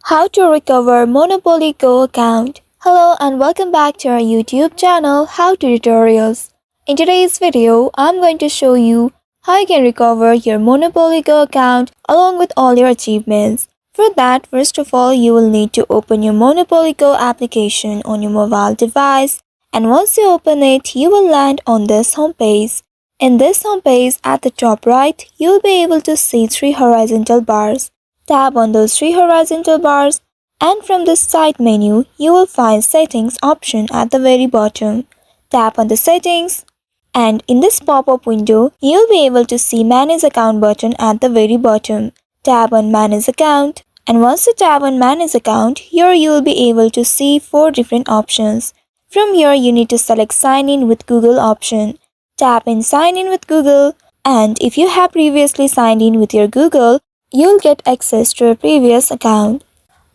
How to recover Monopoly Go account. Hello and welcome back to our YouTube channel How to Tutorials. In today's video, I'm going to show you how you can recover your Monopoly Go account along with all your achievements. For that, first of all, you will need to open your Monopoly Go application on your mobile device, and once you open it, you will land on this homepage. In this homepage, at the top right, you'll be able to see three horizontal bars. Tap on those three horizontal bars, and from this side menu, you will find Settings option at the very bottom. Tap on the Settings, and in this pop-up window, you'll be able to see Manage Account button at the very bottom. Tap on Manage Account, and once you tap on Manage Account, here you will be able to see four different options. From here, you need to select Sign in with Google option. Tap in Sign in with Google, and if you have previously signed in with your Google, you'll get access to your previous account.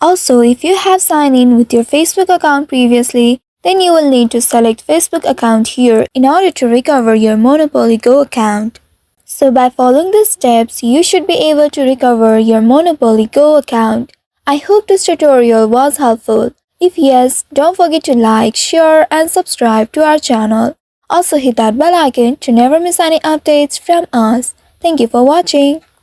Also, if you have signed in with your Facebook account previously, then you will need to select Facebook account here in order to recover your Monopoly Go account. So by following these steps, you should be able to recover your Monopoly Go account. I hope this tutorial was helpful. If yes, don't forget to like, share and subscribe to our channel. Also hit that bell icon to never miss any updates from us. Thank you for watching.